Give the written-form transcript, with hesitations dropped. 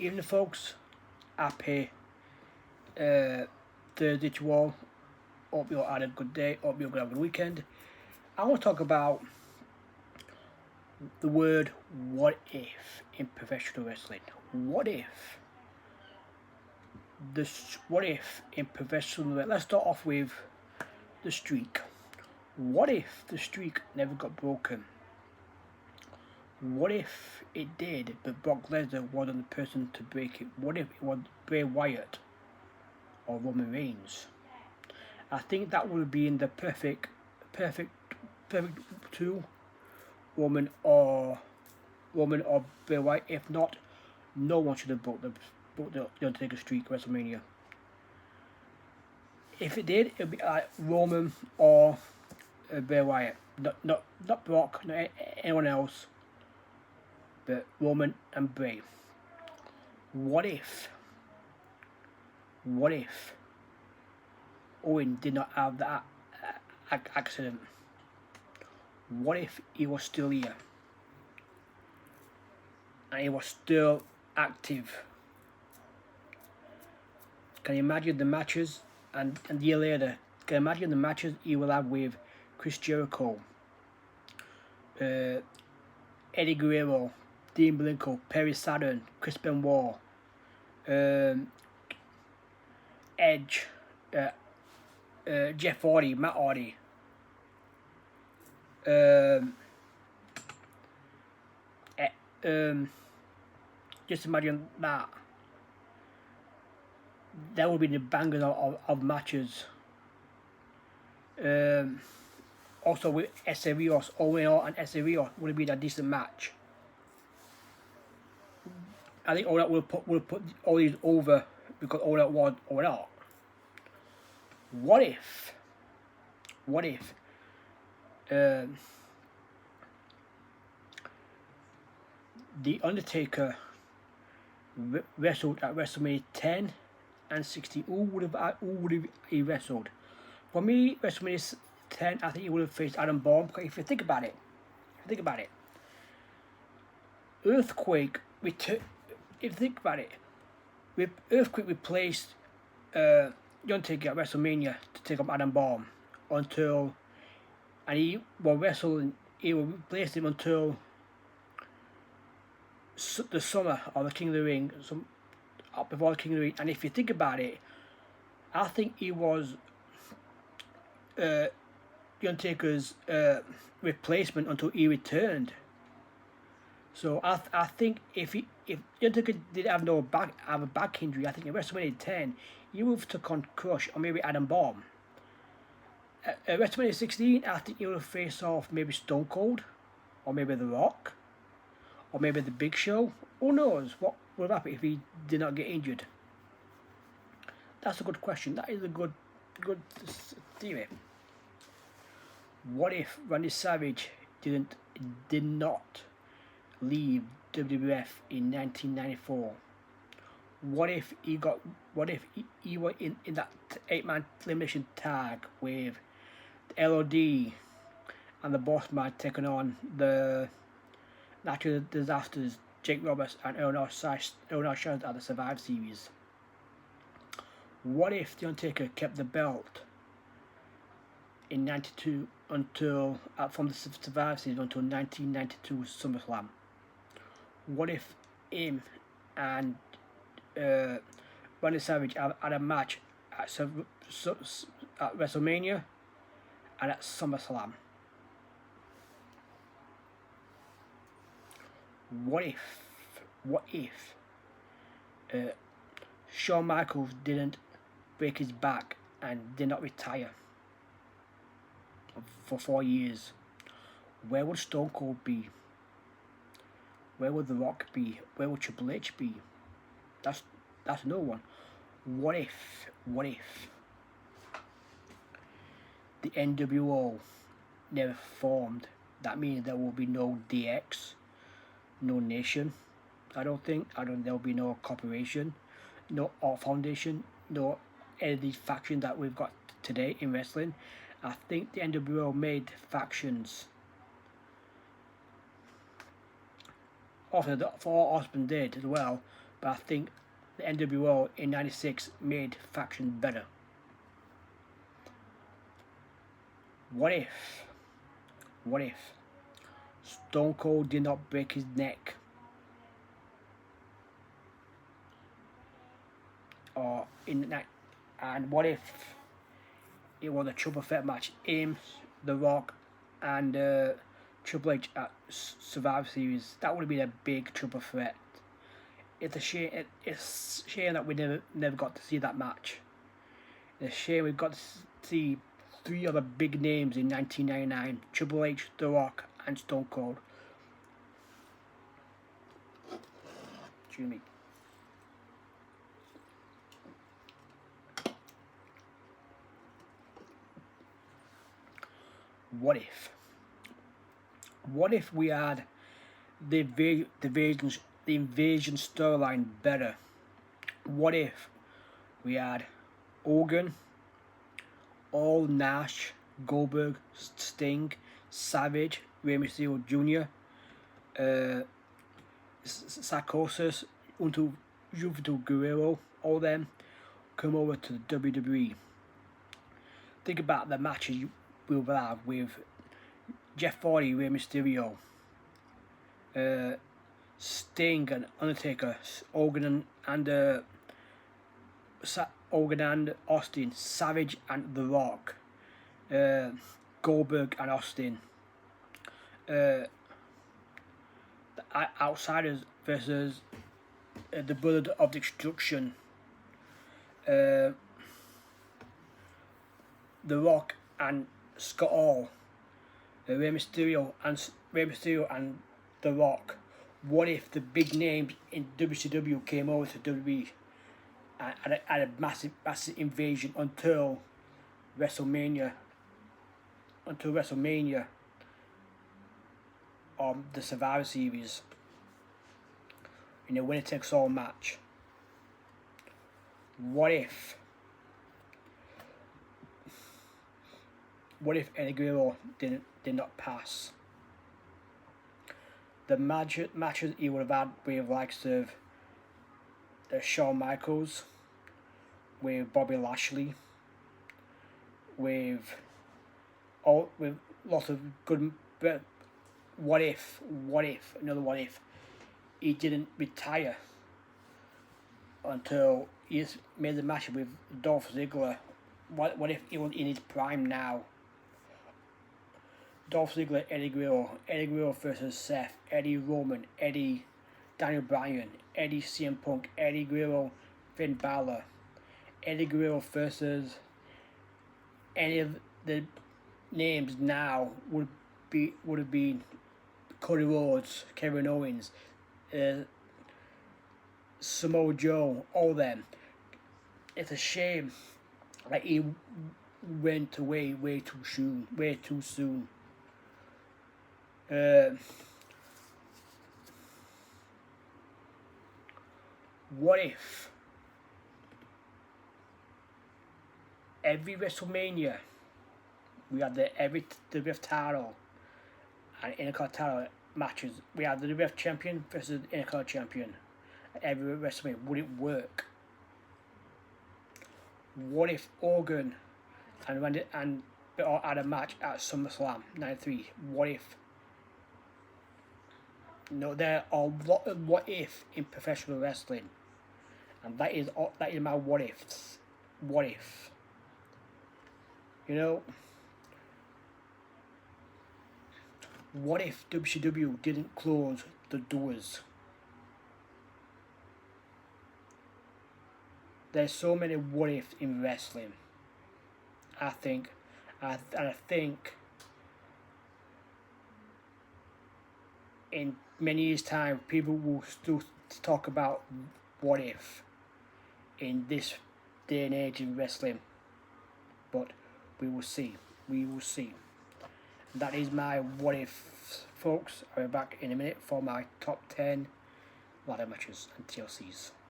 Evening, folks. Happy Thursday to you all. Hope you all had a good day. Hope you all have a good weekend. I want to talk about the word "what if" in professional wrestling. What if? What if in professional wrestling? Let's start off with the streak. What if the streak never got broken? What if it did, but Brock Lesnar wasn't the person to break it? What if it was Bray Wyatt or Roman Reigns? I think that would be in the perfect two, Roman or Bray Wyatt. If not, no one should have broke the Undertaker streak at WrestleMania. If it did, it'd be like Roman or Bray Wyatt. Not Brock, not anyone else, but Roman and Bray. What if? What if Owen did not have that accident? What if he was still here and he was still active? Can you imagine the matches? And a year later, can you imagine the matches he will have with Chris Jericho, Eddie Guerrero, Dean Malenko, Perry Saturn, Chris Benoit, Edge, Jeff Hardy, Matt Hardy. Just imagine that. That would be the bangers of matches. Also with Essa Rios, Owen and Essa Rios would be a decent match. I think all that will put all these over because all that was all that. What if? The Undertaker wrestled at WrestleMania 10 and 16. Who would he wrestled? For me, WrestleMania 10, I think he would have faced Adam Bomb. If you think about it, Earthquake. If you think about it, with Earthquake replaced Undertaker at WrestleMania to take up Adam Bomb until, and he will wrestle. He will replace him until the summer of the King of the Ring, before the King of the Ring. And if you think about it, I think he was Undertaker's replacement until he returned. So I think if Undertaker did have a back injury, I think in WrestleMania 10 he would have took on Crush or maybe Adam Bomb. At WrestleMania 16, I think he would have faced off maybe Stone Cold, or maybe The Rock, or maybe The Big Show. Who knows what would happen if he did not get injured? That's a good question. That is a good theory. What if Randy Savage did not leave WWF in 1994? What if he was in that 8-man elimination tag with the LOD and the Boss Man taking on the Natural Disasters, Jake Roberts and Eleanor Shines at the Survive Series? What if The Undertaker kept the belt in 92 until from the Survive Series until 1992 SummerSlam? What if him and Randy Savage had a match at WrestleMania and at SummerSlam? What if Shawn Michaels didn't break his back and did not retire for 4 years? Where would Stone Cold be? Where would The Rock be? Where would Triple H be? That's no one. What if the NWO never formed? That means there will be no DX, no Nation. I don't think there will be no corporation, no Art Foundation, no any of these factions that we've got today in wrestling. I think the NWO made factions. Also, the Four Horsemen did as well, but I think the NWO in '96 made factions better. What if Stone Cold did not break his neck? Or in the night, and what if it was a triple threat match? Him, The Rock, and Triple H at Survivor Series. That would have been a big triple threat. It's a shame. It's a shame that we never got to see that match. It's a shame we got to see three other big names in 1999: Triple H, The Rock, and Stone Cold. Excuse me. What if? What if we had the invasion storyline better? What if we had Hogan, All, Nash, Goldberg, Sting, Savage, Rey Mysterio Jr., Psychosis, Juventud Guerrero, all them come over to the WWE. Think about the matches we will have with Jeff Hardy, Rey Mysterio, Sting and Undertaker, Hogan and Austin, Savage and The Rock, Goldberg and Austin, the Outsiders versus the Brother of Destruction, The Rock and Scott Hall, Rey Mysterio and The Rock. What if the big names in WCW came over to WWE and had a massive invasion until WrestleMania? The Survivor Series in a winner takes all match. What if Eddie Guerrero did not pass? The matches he would have had with likes of Shawn Michaels, with Bobby Lashley, with lots of good. But what if he didn't retire until he made the match with Dolph Ziggler? What if he was in his prime now? Dolph Ziggler, Eddie Guerrero versus Seth, Eddie Roman, Eddie, Daniel Bryan, Eddie CM Punk, Eddie Guerrero, Finn Balor, Eddie Guerrero versus any of the names now would have been Cody Rhodes, Kevin Owens, Samoa Joe, all them. It's a shame that he went away way too soon. What if every WrestleMania we had every WWF title and Intercontinental title matches? We had the WWF champion versus the Intercontinental champion. Every WrestleMania, would it work? What if Hogan and Randy and had a match at SummerSlam '93? What if? No, there are what if in professional wrestling, and that is my what ifs. What if? What if WCW didn't close the doors? There's so many what ifs in wrestling. I think in many years' time, people will still talk about what if in this day and age in wrestling. But we will see. That is my what if, folks. I'll be back in a minute for my top 10 ladder matches and TLCs.